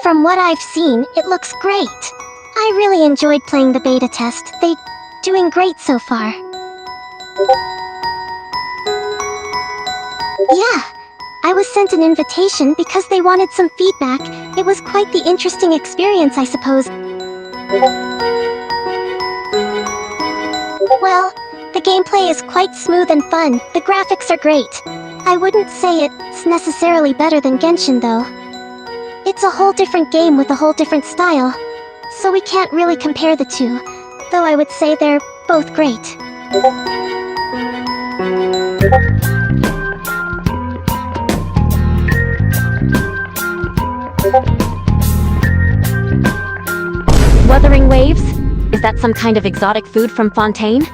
From what I've seen, it looks great. I really enjoyed playing the beta test. They're doing great so far. Yeah, I was sent an invitation because they wanted some feedback. It was quite the interesting experience, I suppose. Well, the gameplay is quite smooth and fun. The graphics are great. I wouldn't say it's necessarily better than Genshin, though. It's a whole different game with a whole different style, so we can't really compare the two, though I would say they're both great. Wuthering waves? Is that some kind of exotic food from Fontaine?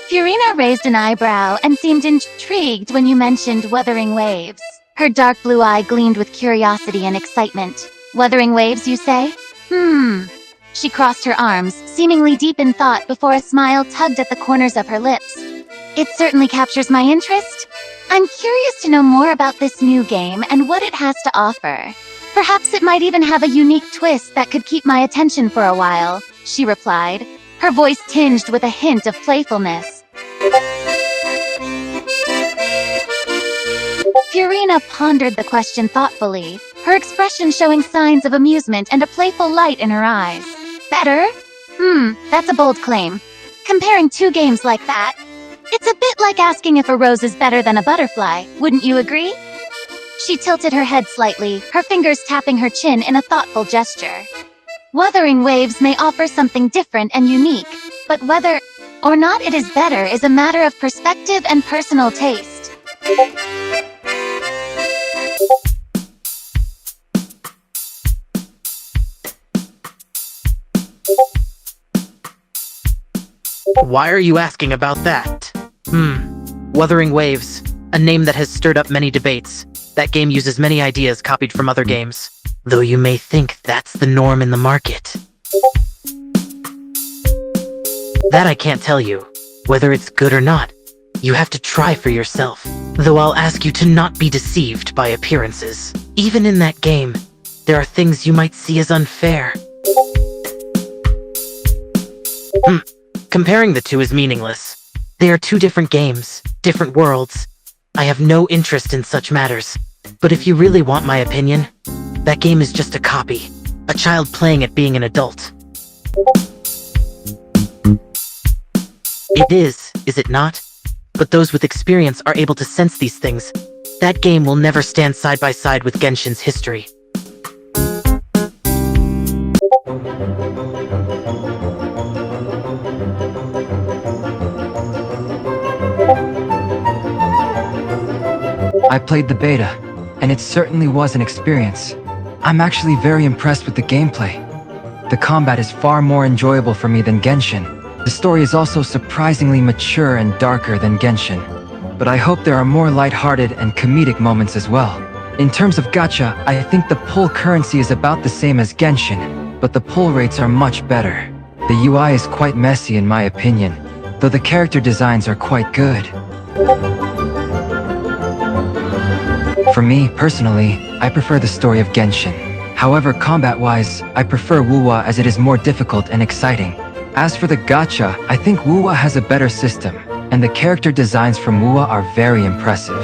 Furina raised an eyebrow and seemed intrigued when you mentioned wuthering waves. Her dark blue eye gleamed with curiosity and excitement. Wuthering waves, you say? She crossed her arms, seemingly deep in thought before a smile tugged at the corners of her lips. It certainly captures my interest. I'm curious to know more about this new game and what it has to offer. Perhaps it might even have a unique twist that could keep my attention for a while, she replied, her voice tinged with a hint of playfulness. Furina pondered the question thoughtfully, her expression showing signs of amusement and a playful light in her eyes. Better? That's a bold claim. Comparing two games like that, it's a bit like asking if a rose is better than a butterfly, wouldn't you agree? She tilted her head slightly, her fingers tapping her chin in a thoughtful gesture. Wuthering waves may offer something different and unique, but whether or not it is better is a matter of perspective and personal taste. Why are you asking about that? Wuthering Waves, a name that has stirred up many debates. That game uses many ideas copied from other games, though you may think that's the norm in the market. That I can't tell you, whether it's good or not. You have to try for yourself, though I'll ask you to not be deceived by appearances. Even in that game, there are things you might see as unfair. Comparing the two is meaningless. They are two different games, different worlds. I have no interest in such matters. But if you really want my opinion, that game is just a copy. A child playing it being an adult. It is it not? But those with experience are able to sense these things. That game will never stand side by side with Genshin's history. I played the beta, and it certainly was an experience. I'm actually very impressed with the gameplay. The combat is far more enjoyable for me than Genshin. The story is also surprisingly mature and darker than Genshin. But I hope there are more lighthearted and comedic moments as well. In terms of gacha, I think the pull currency is about the same as Genshin, but the pull rates are much better. The UI is quite messy in my opinion, though the character designs are quite good. For me, personally, I prefer the story of Genshin. However, combat-wise, I prefer Wuwa as it is more difficult and exciting. As for the gacha, I think Wuwa has a better system, and the character designs from Wuwa are very impressive.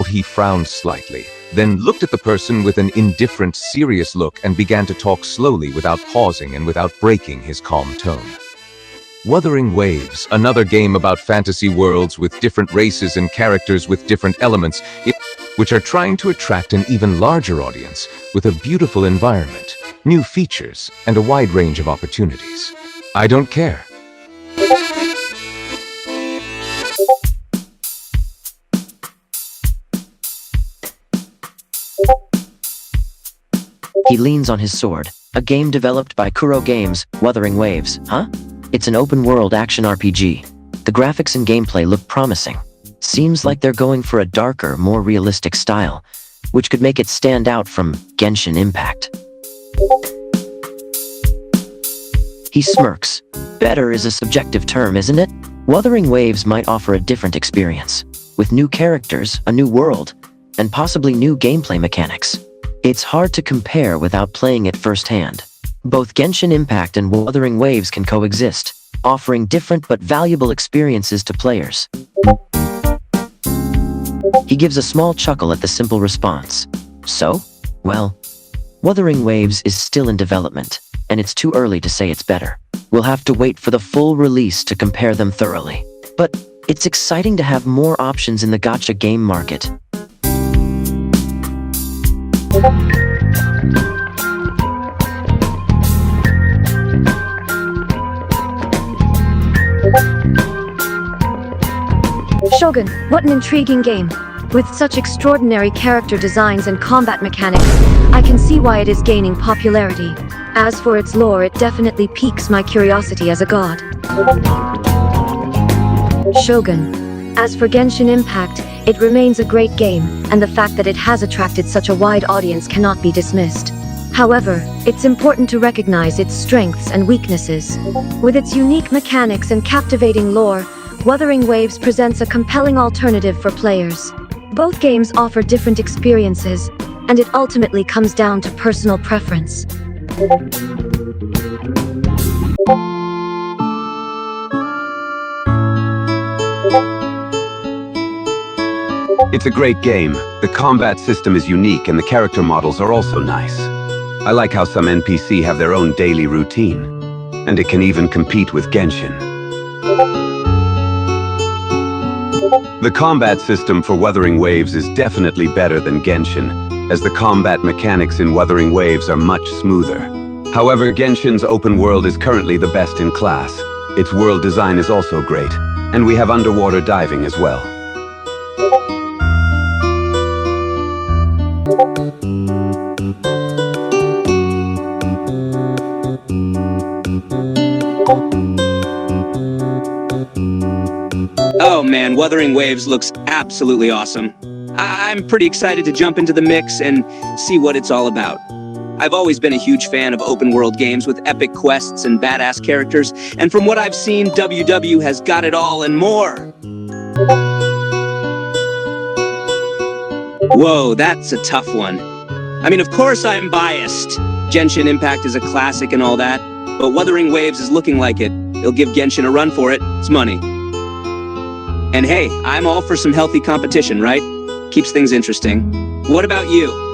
He frowned slightly, then looked at the person with an indifferent, serious look and began to talk slowly without pausing and without breaking his calm tone. Wuthering Waves, another game about fantasy worlds with different races and characters with different elements, which are trying to attract an even larger audience with a beautiful environment, new features, and a wide range of opportunities. I don't care. He leans on his sword. A game developed by Kuro Games, Wuthering Waves, huh? It's an open-world action RPG. The graphics and gameplay look promising. Seems like they're going for a darker, more realistic style, which could make it stand out from Genshin Impact. He smirks. Better is a subjective term, isn't it? Wuthering Waves might offer a different experience, with new characters, a new world, and possibly new gameplay mechanics. It's hard to compare without playing it firsthand. Both Genshin Impact and Wuthering Waves can coexist, offering different but valuable experiences to players. He gives a small chuckle at the simple response. So? Well, Wuthering Waves is still in development, and it's too early to say it's better. We'll have to wait for the full release to compare them thoroughly. But it's exciting to have more options in the gacha game market. Shogun, what an intriguing game. With such extraordinary character designs and combat mechanics, I can see why it is gaining popularity. As for its lore, it definitely piques my curiosity as a god. Shogun. As for Genshin Impact, it remains a great game, and the fact that it has attracted such a wide audience cannot be dismissed. However, it's important to recognize its strengths and weaknesses. With its unique mechanics and captivating lore, Wuthering Waves presents a compelling alternative for players. Both games offer different experiences, and it ultimately comes down to personal preference. It's a great game. The combat system is unique and the character models are also nice. I like how some NPC have their own daily routine, and it can even compete with Genshin. The combat system for Wuthering Waves is definitely better than Genshin, as the combat mechanics in Wuthering Waves are much smoother. However, Genshin's open world is currently the best in class. Its world design is also great, and we have underwater diving as well. Oh man, Wuthering Waves looks absolutely awesome. I'm pretty excited to jump into the mix and see what it's all about. I've always been a huge fan of open-world games with epic quests and badass characters, and from what I've seen, WW has got it all and more. Whoa, that's a tough one. I mean, of course I'm biased. Genshin Impact is a classic and all that, but Wuthering Waves is looking like it. It'll give Genshin a run for it. It's money. And hey, I'm all for some healthy competition, right? Keeps things interesting. What about you?